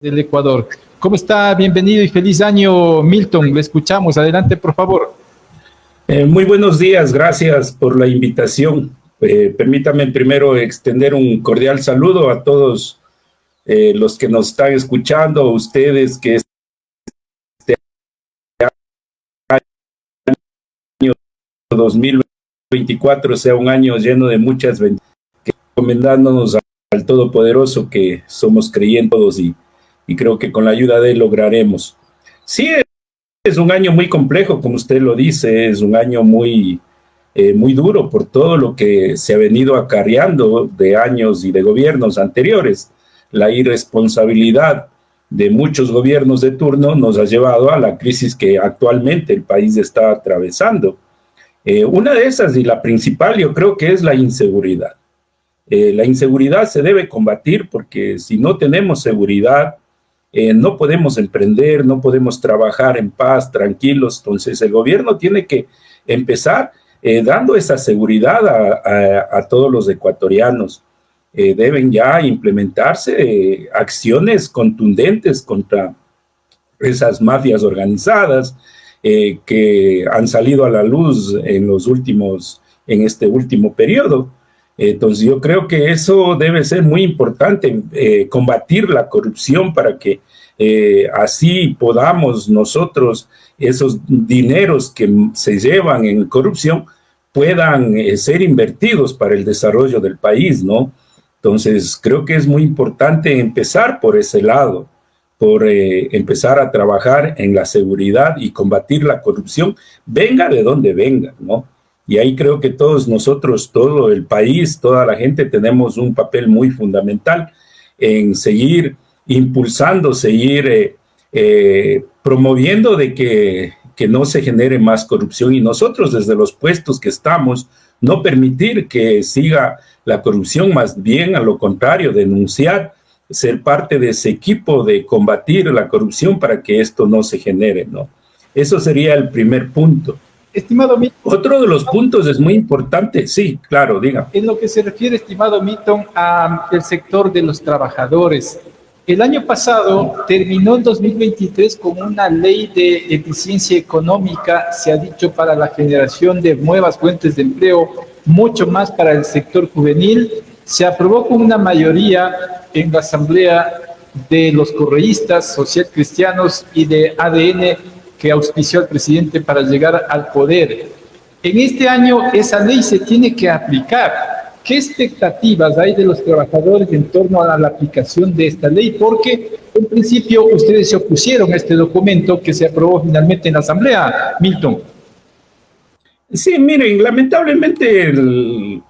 del Ecuador. ¿Cómo está? Bienvenido y feliz año, Milton. Le escuchamos. Adelante, por favor. Muy buenos días, gracias por la invitación. Permítame primero extender un cordial saludo a todos los que nos están escuchando, a ustedes que este año 2024 sea un año lleno de muchas bendiciones, recomendándonos al Todopoderoso que somos creyentes todos y creo que con la ayuda de él lograremos. Sí, es un año muy complejo, como usted lo dice, es un año muy duro por todo lo que se ha venido acarreando de años y de gobiernos anteriores. La irresponsabilidad de muchos gobiernos de turno nos ha llevado a la crisis que actualmente el país está atravesando. Una de esas y la principal yo creo que es la inseguridad. La inseguridad se debe combatir porque si no tenemos seguridad, no podemos emprender, no podemos trabajar en paz, tranquilos. Entonces el gobierno tiene que empezar dando esa seguridad a todos los ecuatorianos. Deben ya implementarse acciones contundentes contra esas mafias organizadas que han salido a la luz en este último periodo. Entonces yo creo que eso debe ser muy importante, combatir la corrupción para que así podamos nosotros, esos dineros que se llevan en corrupción, puedan ser invertidos para el desarrollo del país, ¿no? Entonces creo que es muy importante empezar por ese lado, por empezar a trabajar en la seguridad y combatir la corrupción, venga de donde venga, ¿no? Y ahí creo que todos nosotros, todo el país, toda la gente tenemos un papel muy fundamental en seguir impulsando, seguir promoviendo de que no se genere más corrupción y nosotros desde los puestos que estamos, no permitir que siga la corrupción, más bien a lo contrario, denunciar, ser parte de ese equipo de combatir la corrupción para que esto no se genere, ¿no? Eso sería el primer punto. Estimado Milton. Otro de los puntos es muy importante, sí, claro, diga. En lo que se refiere, estimado Milton, al sector de los trabajadores. El año pasado terminó en 2023 con una ley de eficiencia económica, se ha dicho, para la generación de nuevas fuentes de empleo, mucho más para el sector juvenil. Se aprobó con una mayoría en la asamblea de los correístas, socialcristianos y de ADN, que auspició al presidente para llegar al poder. En este año esa ley se tiene que aplicar. ¿Qué expectativas hay de los trabajadores en torno a la aplicación de esta ley? Porque en principio ustedes se opusieron a este documento que se aprobó finalmente en la asamblea, Milton. Sí, miren, lamentablemente el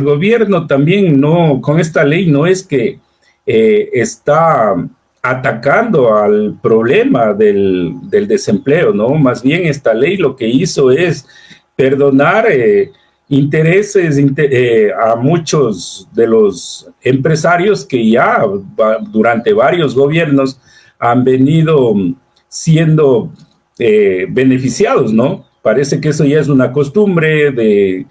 gobierno también no, con esta ley no es que está atacando al problema del desempleo, ¿no? Más bien esta ley lo que hizo es perdonar intereses a muchos de los empresarios que ya durante varios gobiernos han venido siendo beneficiados, ¿no? Parece que eso ya es una costumbre de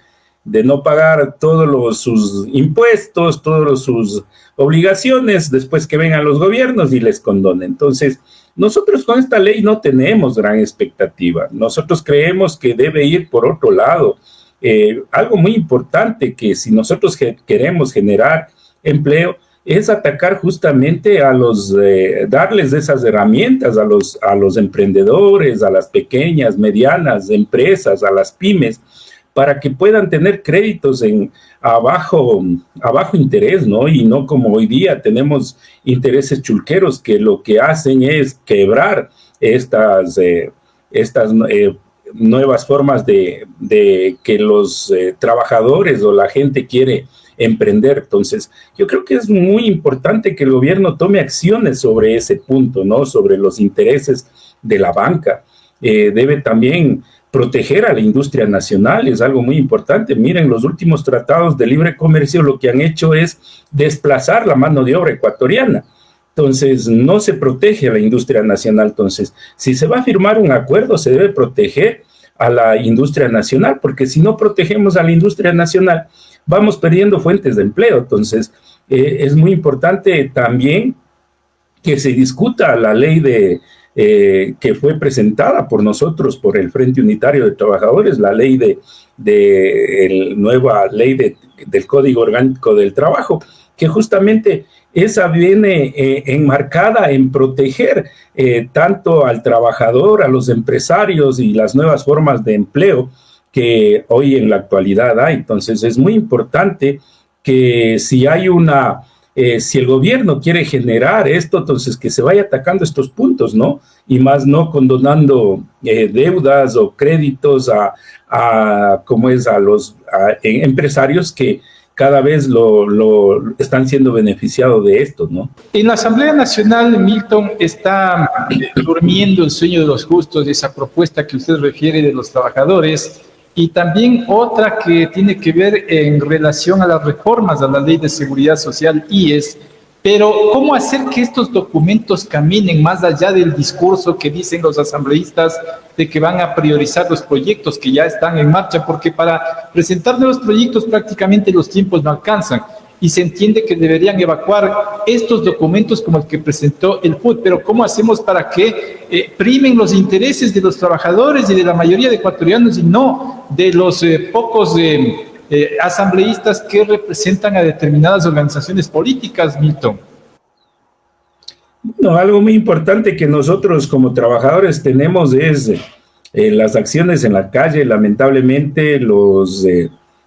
no pagar todos sus impuestos, todas sus obligaciones después que vengan los gobiernos y les condonen. Entonces, nosotros con esta ley no tenemos gran expectativa. Nosotros creemos que debe ir por otro lado. Algo muy importante que si nosotros queremos generar empleo es atacar justamente darles esas herramientas a los emprendedores, a las pequeñas, medianas empresas, a las pymes, para que puedan tener créditos a bajo interés, ¿no? Y no como hoy día tenemos intereses chulqueros que lo que hacen es quebrar estas nuevas formas de que los trabajadores o la gente quiere emprender. Entonces, yo creo que es muy importante que el gobierno tome acciones sobre ese punto, ¿no? Sobre los intereses de la banca. Debe también proteger a la industria nacional, es algo muy importante. Miren, los últimos tratados de libre comercio lo que han hecho es desplazar la mano de obra ecuatoriana. Entonces, no se protege a la industria nacional. Entonces, si se va a firmar un acuerdo, se debe proteger a la industria nacional, porque si no protegemos a la industria nacional, vamos perdiendo fuentes de empleo. Entonces, es muy importante también que se discuta la ley que fue presentada por nosotros, por el Frente Unitario de Trabajadores, la ley nueva ley del Código Orgánico del Trabajo, que justamente esa viene enmarcada en proteger tanto al trabajador, a los empresarios y las nuevas formas de empleo que hoy en la actualidad hay. Entonces es muy importante que si el gobierno quiere generar esto, entonces que se vaya atacando estos puntos, ¿no? Y más no condonando deudas o créditos a los empresarios que cada vez lo están siendo beneficiados de esto, ¿no? En la Asamblea Nacional, Milton, está durmiendo el sueño de los justos, de esa propuesta que usted refiere de los trabajadores, y también otra que tiene que ver en relación a las reformas a la Ley de Seguridad Social, IES. Pero, ¿cómo hacer que estos documentos caminen más allá del discurso que dicen los asambleístas de que van a priorizar los proyectos que ya están en marcha? Porque para presentar nuevos proyectos prácticamente los tiempos no alcanzan y se entiende que deberían evacuar estos documentos como el que presentó el FUT. Pero, ¿cómo hacemos para que primen los intereses de los trabajadores y de la mayoría de ecuatorianos y no de los pocos asambleístas que representan a determinadas organizaciones políticas, Milton? No, algo muy importante que nosotros como trabajadores tenemos es las acciones en la calle. Lamentablemente los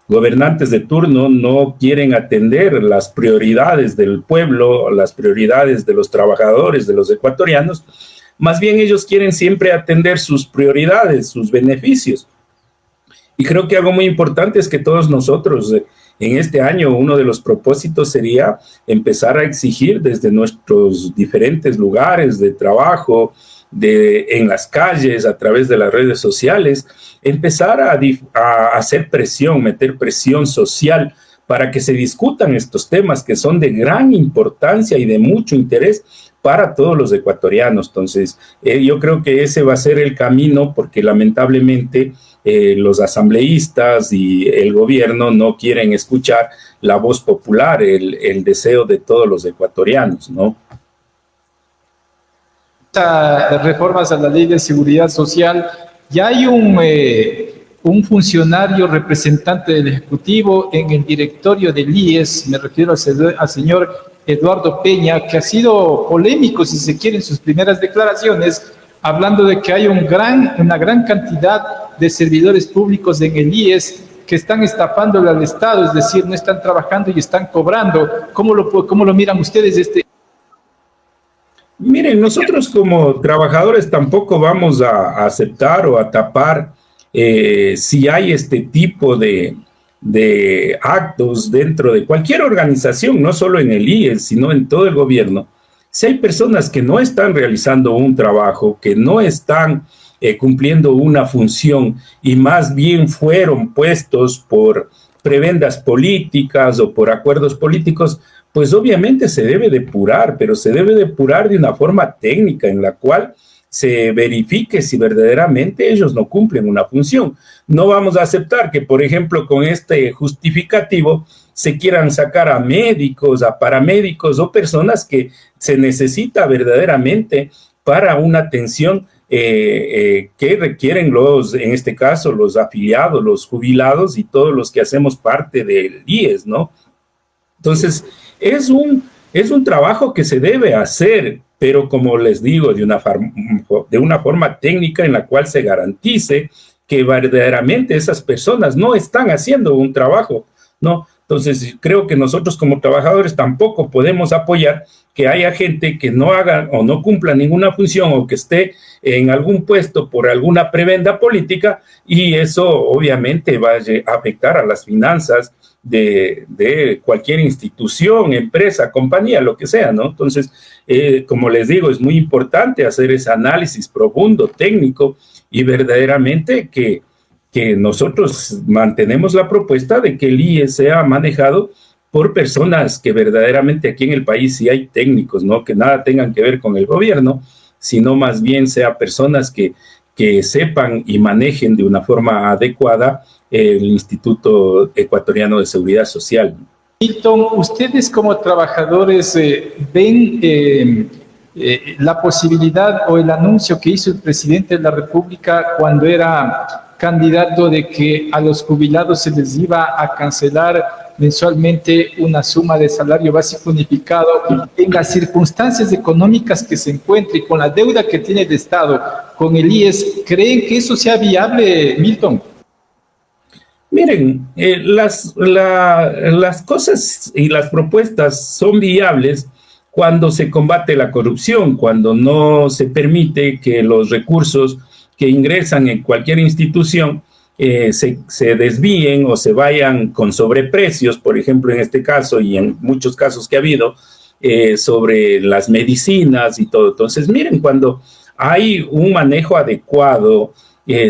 gobernantes de turno no quieren atender las prioridades del pueblo, las prioridades de los trabajadores, de los ecuatorianos. Más bien ellos quieren siempre atender sus prioridades, sus beneficios. Y creo que algo muy importante es que todos nosotros en este año, uno de los propósitos sería empezar a exigir desde nuestros diferentes lugares de trabajo, en las calles, a través de las redes sociales, empezar a hacer presión, meter presión social para que se discutan estos temas que son de gran importancia y de mucho interés para todos los ecuatorianos. Entonces, yo creo que ese va a ser el camino, porque lamentablemente los asambleístas y el gobierno no quieren escuchar la voz popular, el deseo de todos los ecuatorianos, ¿no? Reformas a la Ley de Seguridad Social, ya hay un funcionario representante del Ejecutivo en el directorio del IES, me refiero al señor Eduardo Peña, que ha sido polémico, si se quiere, en sus primeras declaraciones, hablando de que hay una gran cantidad de servidores públicos en el IES que están estafándole al Estado, es decir, no están trabajando y están cobrando. ¿Cómo lo miran ustedes? Miren, nosotros como trabajadores tampoco vamos a aceptar o a tapar si hay este tipo de actos dentro de cualquier organización, no solo en el IES, sino en todo el gobierno. Si hay personas que no están realizando un trabajo, que no están cumpliendo una función y más bien fueron puestos por prebendas políticas o por acuerdos políticos, pues obviamente se debe depurar, pero se debe depurar de una forma técnica en la cual se verifique si verdaderamente ellos no cumplen una función. No vamos a aceptar que, por ejemplo, con este justificativo se quieran sacar a médicos, a paramédicos o personas que se necesita verdaderamente para una atención que requieren en este caso, los afiliados, los jubilados y todos los que hacemos parte del IES, ¿no? Entonces, es un trabajo que se debe hacer, pero como les digo, de una forma técnica en la cual se garantice que verdaderamente esas personas no están haciendo un trabajo, ¿no? Entonces, creo que nosotros como trabajadores tampoco podemos apoyar que haya gente que no haga o no cumpla ninguna función o que esté en algún puesto por alguna prebenda política, y eso obviamente va a afectar a las finanzas de cualquier institución, empresa, compañía, lo que sea, ¿no? Entonces, como les digo, es muy importante hacer ese análisis profundo, técnico, y verdaderamente que nosotros mantenemos la propuesta de que el IES sea manejado por personas que verdaderamente aquí en el país sí hay técnicos, ¿no? Que nada tengan que ver con el gobierno, sino más bien sea personas que sepan y manejen de una forma adecuada el Instituto Ecuatoriano de Seguridad Social. Milton, ustedes como trabajadores ven la posibilidad o el anuncio que hizo el presidente de la República cuando era candidato de que a los jubilados se les iba a cancelar mensualmente una suma de salario básico unificado en las circunstancias económicas que se encuentre y con la deuda que tiene el Estado con el IES, ¿creen que eso sea viable, Milton? Miren, las cosas y las propuestas son viables cuando se combate la corrupción, cuando no se permite que los recursos que ingresan en cualquier institución se desvíen o se vayan con sobreprecios, por ejemplo, en este caso y en muchos casos que ha habido, sobre las medicinas y todo. Entonces, miren, cuando hay un manejo adecuado,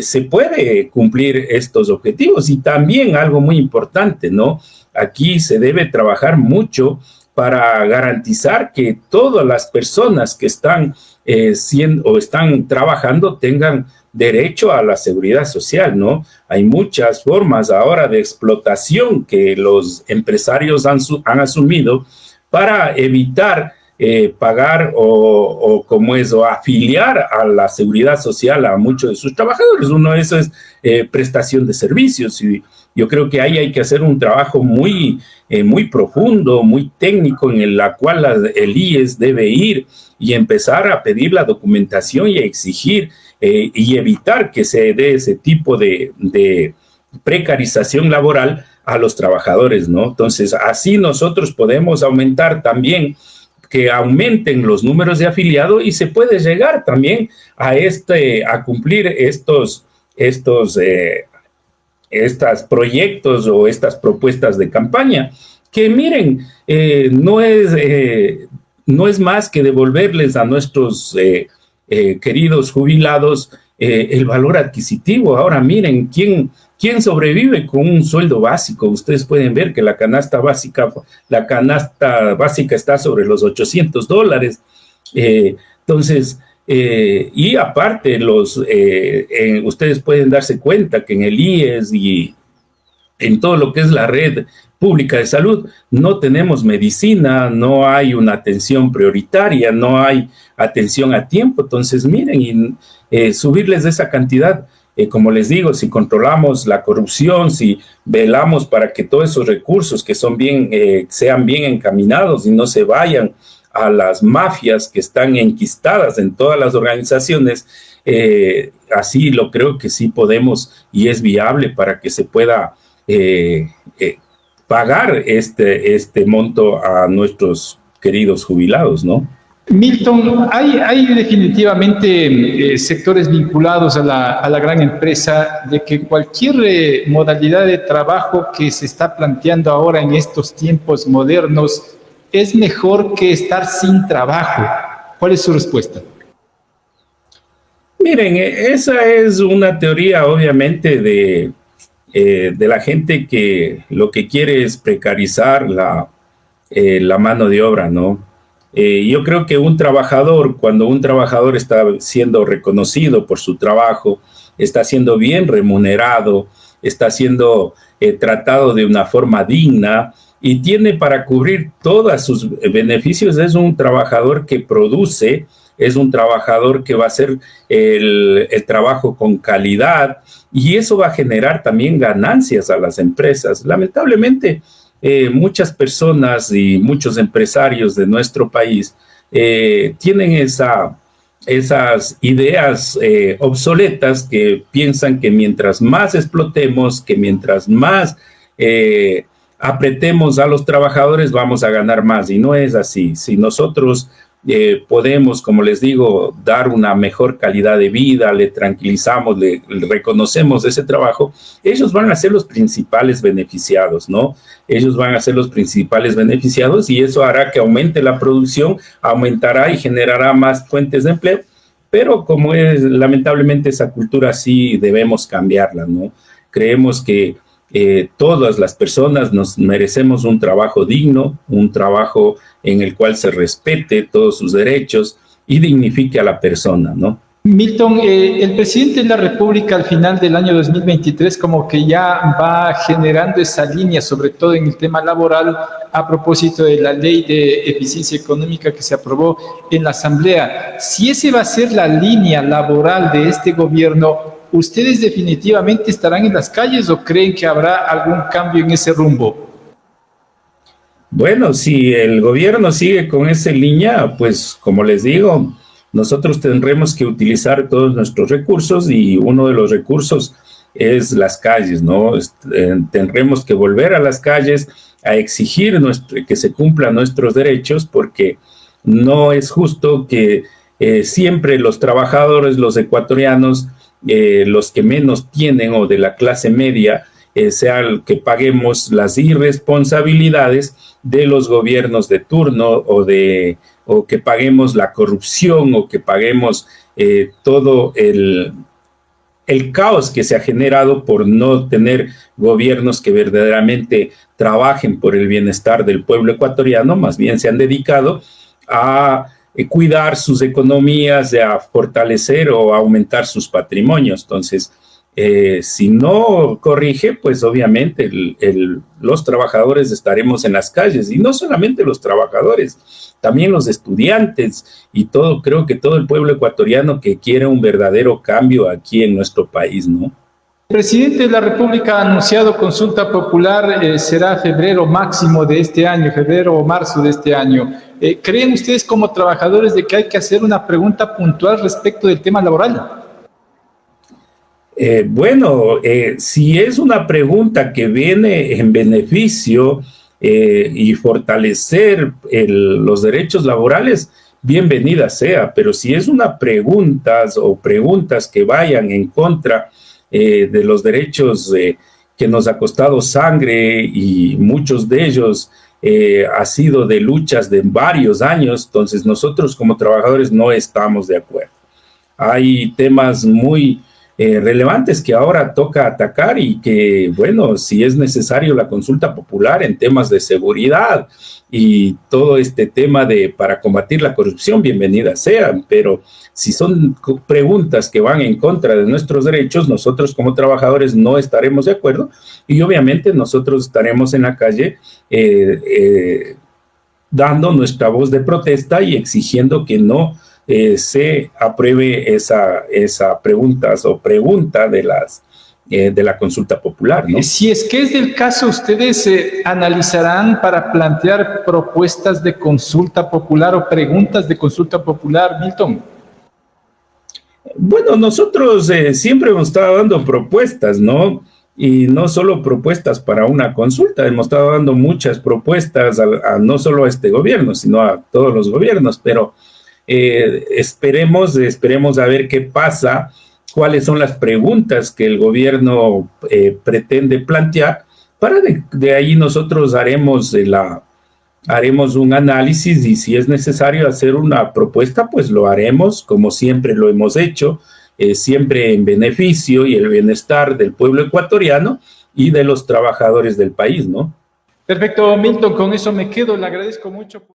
se puede cumplir estos objetivos. Y también algo muy importante, ¿no? Aquí se debe trabajar mucho para garantizar que todas las personas que están están trabajando tengan derecho a la seguridad social, ¿no? Hay muchas formas ahora de explotación que los empresarios han asumido para evitar pagar o afiliar a la seguridad social a muchos de sus trabajadores. Uno de esos es prestación de servicios, y yo creo que ahí hay que hacer un trabajo muy profundo, muy técnico, en la cual el IES debe ir y empezar a pedir la documentación y a exigir y evitar que se dé ese tipo de precarización laboral a los trabajadores, ¿no? Entonces, así nosotros podemos aumentar también, que aumenten los números de afiliados, y se puede llegar también a cumplir estos proyectos o estas propuestas de campaña, que miren, no es más que devolverles a nuestros queridos jubilados el valor adquisitivo. Ahora miren, ¿quién sobrevive con un sueldo básico? Ustedes pueden ver que la canasta básica está sobre los $800. Entonces, y aparte, ustedes pueden darse cuenta que en el IES y en todo lo que es la red pública de salud no tenemos medicina, no hay una atención prioritaria, no hay atención a tiempo. Entonces, miren, subirles de esa cantidad, como les digo, si controlamos la corrupción, si velamos para que todos esos recursos que sean bien encaminados y no se vayan a las mafias que están enquistadas en todas las organizaciones, así lo creo que sí podemos y es viable para que se pueda pagar este monto a nuestros queridos jubilados, ¿no? Milton, hay definitivamente sectores vinculados a la gran empresa de que cualquier modalidad de trabajo que se está planteando ahora en estos tiempos modernos es mejor que estar sin trabajo. ¿Cuál es su respuesta? Miren, esa es una teoría obviamente de la gente que lo que quiere es precarizar la mano de obra, ¿no? Yo creo que cuando un trabajador está siendo reconocido por su trabajo, está siendo bien remunerado, está siendo tratado de una forma digna y tiene para cubrir todos sus beneficios, es un trabajador que produce, es un trabajador que va a hacer el trabajo con calidad, y eso va a generar también ganancias a las empresas. Lamentablemente, muchas personas y muchos empresarios de nuestro país tienen esas ideas obsoletas, que piensan que mientras más explotemos, que mientras más apretemos a los trabajadores, vamos a ganar más, y no es así. Si nosotros podemos, como les digo, dar una mejor calidad de vida, le tranquilizamos, le reconocemos ese trabajo, ellos van a ser los principales beneficiados, ¿no? Ellos van a ser los principales beneficiados, y eso hará que aumente la producción, aumentará y generará más fuentes de empleo. Pero como es lamentablemente esa cultura, sí debemos cambiarla, ¿no? Creemos que todas las personas nos merecemos un trabajo digno, un trabajo en el cual se respete todos sus derechos y dignifique a la persona, ¿no? Milton, el presidente de la República al final del año 2023 como que ya va generando esa línea, sobre todo en el tema laboral, a propósito de la ley de eficiencia económica que se aprobó en la Asamblea. Si ese va a ser la línea laboral de este gobierno, ¿ustedes definitivamente estarán en las calles o creen que habrá algún cambio en ese rumbo? Bueno, si el gobierno sigue con esa línea, pues como les digo, nosotros tendremos que utilizar todos nuestros recursos y uno de los recursos es las calles, ¿no? Tendremos que volver a las calles a exigir que se cumplan nuestros derechos porque no es justo que siempre los trabajadores, los ecuatorianos, los que menos tienen o de la clase media, sea el que paguemos las irresponsabilidades de los gobiernos de turno o que paguemos la corrupción o que paguemos todo el caos que se ha generado por no tener gobiernos que verdaderamente trabajen por el bienestar del pueblo ecuatoriano, más bien se han dedicado a cuidar sus economías, a fortalecer o aumentar sus patrimonios. Entonces, si no corrige, pues obviamente los trabajadores estaremos en las calles, y no solamente los trabajadores, también los estudiantes y todo, creo que todo el pueblo ecuatoriano que quiere un verdadero cambio aquí en nuestro país, ¿no? El presidente de la República ha anunciado consulta popular, será febrero máximo de este año, febrero o marzo de este año. ¿Creen ustedes como trabajadores de que hay que hacer una pregunta puntual respecto del tema laboral? Si es una pregunta que viene en beneficio y fortalecer los derechos laborales, bienvenida sea, pero si es una preguntas que vayan en contra de los derechos que nos ha costado sangre y muchos de ellos ha sido de luchas de varios años, entonces nosotros como trabajadores no estamos de acuerdo. Hay temas muy relevantes que ahora toca atacar y que, bueno, si es necesario la consulta popular en temas de seguridad y todo este tema para combatir la corrupción, bienvenidas sean, pero si son preguntas que van en contra de nuestros derechos, nosotros como trabajadores no estaremos de acuerdo y obviamente nosotros estaremos en la calle dando nuestra voz de protesta y exigiendo que no se apruebe esa pregunta de la consulta popular, ¿no? Si es que es del caso, ¿ustedes analizarán para plantear propuestas de consulta popular o preguntas de consulta popular, Milton? Bueno, nosotros siempre hemos estado dando propuestas, ¿no? Y no solo propuestas para una consulta, hemos estado dando muchas propuestas no solo a este gobierno, sino a todos los gobiernos, pero esperemos a ver qué pasa, cuáles son las preguntas que el gobierno pretende plantear, para de ahí nosotros haremos un análisis y si es necesario hacer una propuesta, pues lo haremos, como siempre lo hemos hecho, siempre en beneficio y el bienestar del pueblo ecuatoriano y de los trabajadores del país, ¿no? Perfecto, Milton, con eso me quedo, le agradezco mucho.